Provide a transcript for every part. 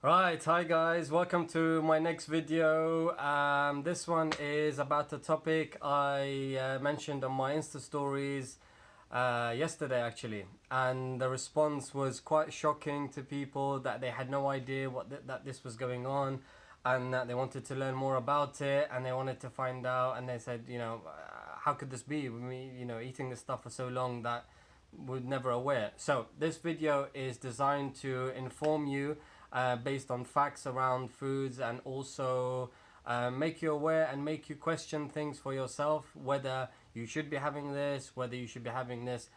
Right, hi guys, welcome to my next video. This one is about the topic I mentioned on my Insta stories yesterday actually, and the response was quite shocking to people that they had no idea that this was going on, and that they wanted to learn more about it, and they wanted to find out, and they said, how could this be? Me, eating this stuff for so long that we're never aware. So this video is designed to inform you based on facts around foods, and also make you aware and make you question things for yourself, whether you should be having this, whether you should be having this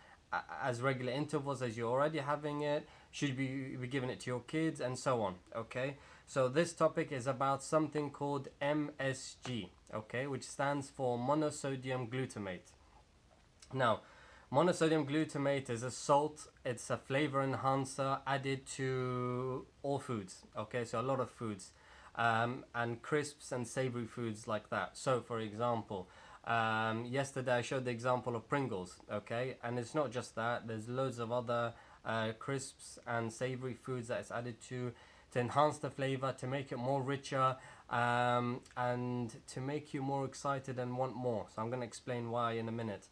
as regular intervals as you're already having it, should be giving it to your kids, and so on. Okay, so this topic is about something called MSG, okay, which stands for monosodium glutamate. Now, monosodium glutamate is a salt, it's a flavor enhancer added to all foods, okay, so a lot of foods, and crisps and savory foods like that. So, for example, yesterday I showed the example of Pringles, okay, and it's not just that, there's loads of other crisps and savory foods that it's added to enhance the flavor, to make it more richer, and to make you more excited and want more. So I'm going to explain why in a minute.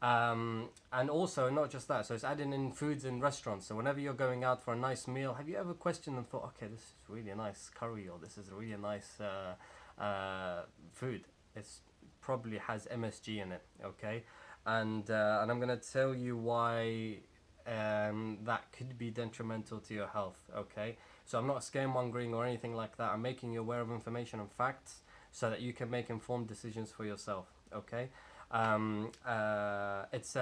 And also, not just that, so it's added in foods in restaurants. So whenever you're going out for a nice meal, have you ever questioned and thought, okay, this is really a nice curry, or this is a really nice food? It's probably has MSG in it, okay? And I'm gonna tell you why that could be detrimental to your health, okay? So I'm not scaremongering or anything like that. I'm making you aware of information and facts so that you can make informed decisions for yourself, okay? It's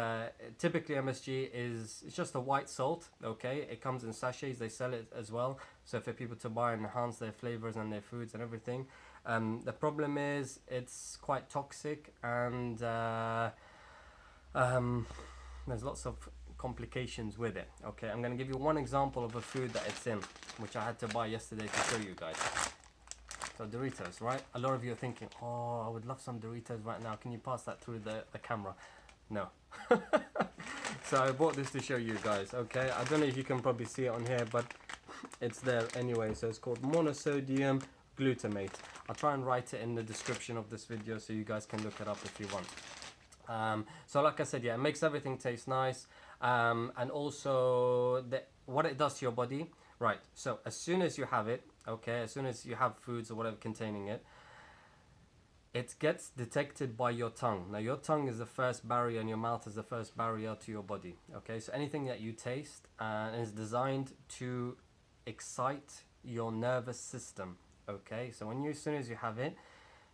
typically MSG is it's just a white salt. Okay, it comes in sachets. They sell it as well, so for people to buy and enhance their flavors and their foods and everything. The problem is it's quite toxic, and there's lots of complications with it. Okay, I'm gonna give you one example of a food that it's in, which I had to buy yesterday to show you guys. So Doritos, right? A lot of you are thinking, oh, I would love some Doritos right now. Can you pass that through the camera? No. So I bought this to show you guys, okay? I don't know if you can probably see it on here, but it's there anyway. So it's called monosodium glutamate. I'll try and write it in the description of this video so you guys can look it up if you want. So like I said, yeah, it makes everything taste nice. And also what it does to your body. Right, so as soon as you have it, okay, as soon as you have foods or whatever containing it, it gets detected by your tongue. Now your tongue is the first barrier and your mouth is the first barrier to your body, okay? So anything that you taste is designed to excite your nervous system, okay? So as soon as you have it,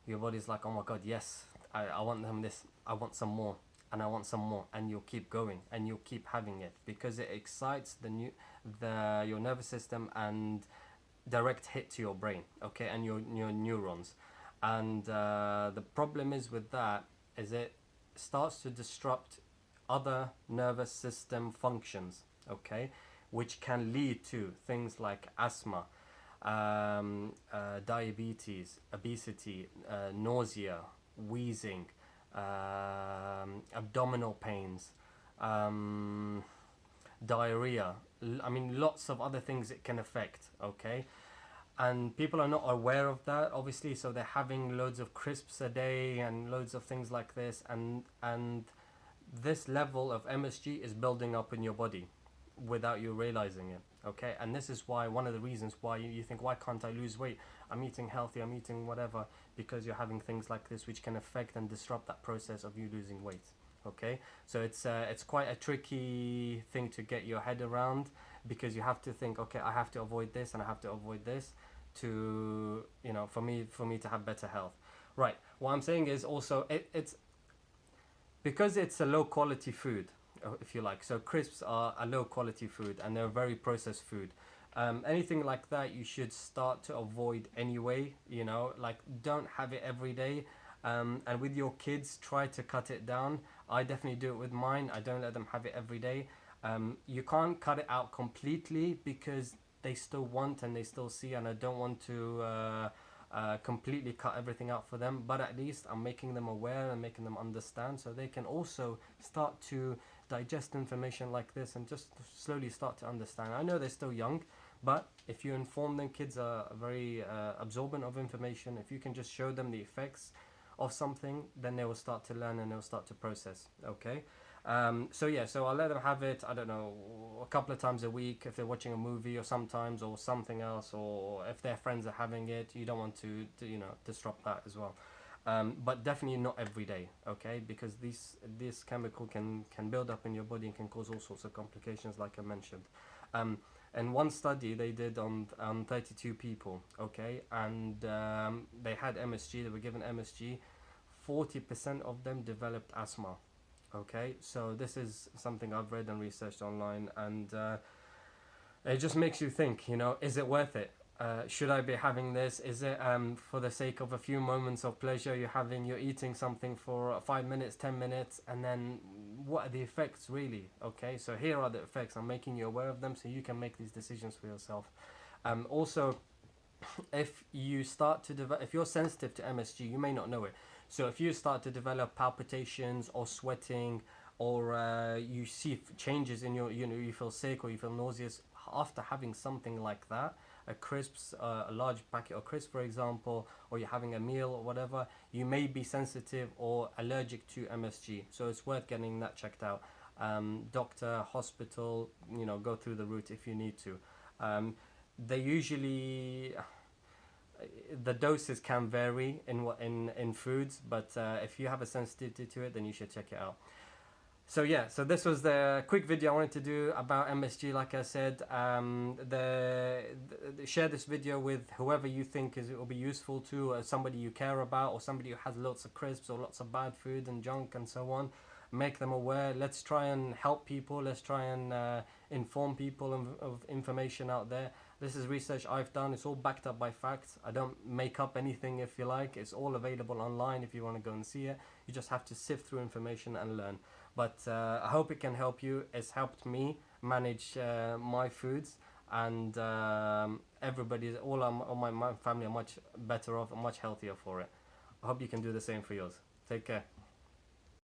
your body's like, oh my god, yes, I want this, I want some more, and I want some more, and you'll keep going and you'll keep having it because it excites your nervous system and direct hit to your brain, okay, and your neurons. And the problem is with that is it starts to disrupt other nervous system functions, okay, which can lead to things like asthma, diabetes, obesity, nausea, wheezing, abdominal pains, diarrhea. I mean, lots of other things it can affect, okay? And people are not aware of that, obviously, so they're having loads of crisps a day and loads of things like this, and this level of MSG is building up in your body without you realizing it, okay? And this is why, one of the reasons why you think, why can't I lose weight? I'm eating healthy, I'm eating whatever, because you're having things like this which can affect and disrupt that process of you losing weight, okay? So it's quite a tricky thing to get your head around, because you have to think, okay, I have to avoid this and I have to avoid this to, for me to have better health. Right, what I'm saying is also it's because it's a low quality food, if you like. So crisps are a low quality food and they're very processed food. Anything like that you should start to avoid anyway, like don't have it every day. And with your kids, try to cut it down. I definitely do it with mine. I don't let them have it every day. You can't cut it out completely because they still want and they still see, and I don't want to completely cut everything out for them, but at least I'm making them aware and making them understand so they can also start to digest information like this and just slowly start to understand. I know they're still young, But if you inform them, kids are very absorbent of information. If you can just show them the effects of something, then they will start to learn and they'll start to process. Okay. So yeah, so I'll let them have it, I don't know, a couple of times a week if they're watching a movie, or sometimes, or something else, or if their friends are having it, you don't want to disrupt that as well. But definitely not every day, okay? Because this chemical can build up in your body and can cause all sorts of complications, like I mentioned. Um, and one study they did on 32 people, okay, and they had MSG. They were given MSG. 40% of them developed asthma. Okay, so this is something I've read and researched online, and it just makes you think. Is it worth it? Should I be having this? Is it for the sake of a few moments of pleasure? You're eating something for 5 minutes, 10 minutes, and then what are the effects really? Okay, so here are the effects. I'm making you aware of them so you can make these decisions for yourself. Also, if you're sensitive to MSG, you may not know it. So if you start to develop palpitations or sweating, or you see changes in you feel sick or you feel nauseous after having something like that, a large packet of crisps, for example, or you're having a meal or whatever, you may be sensitive or allergic to MSG. So it's worth getting that checked out. Doctor, hospital, go through the route if you need to. They usually The doses can vary in foods, but if you have a sensitivity to it, then you should check it out. So yeah, so this was the quick video I wanted to do about MSG. Like I said, share this video with whoever you think it will be useful to, somebody you care about, or somebody who has lots of crisps or lots of bad food and junk and so on. Make them aware. Let's try and help people. Let's try and inform people of information out there. This is research I've done. It's all backed up by facts. I don't make up anything, if you like. It's all available online if you want to go and see it. You just have to sift through information and learn. But I hope it can help you. It's helped me manage my foods, and all my family are much better off and much healthier for it. I hope you can do the same for yours. Take care.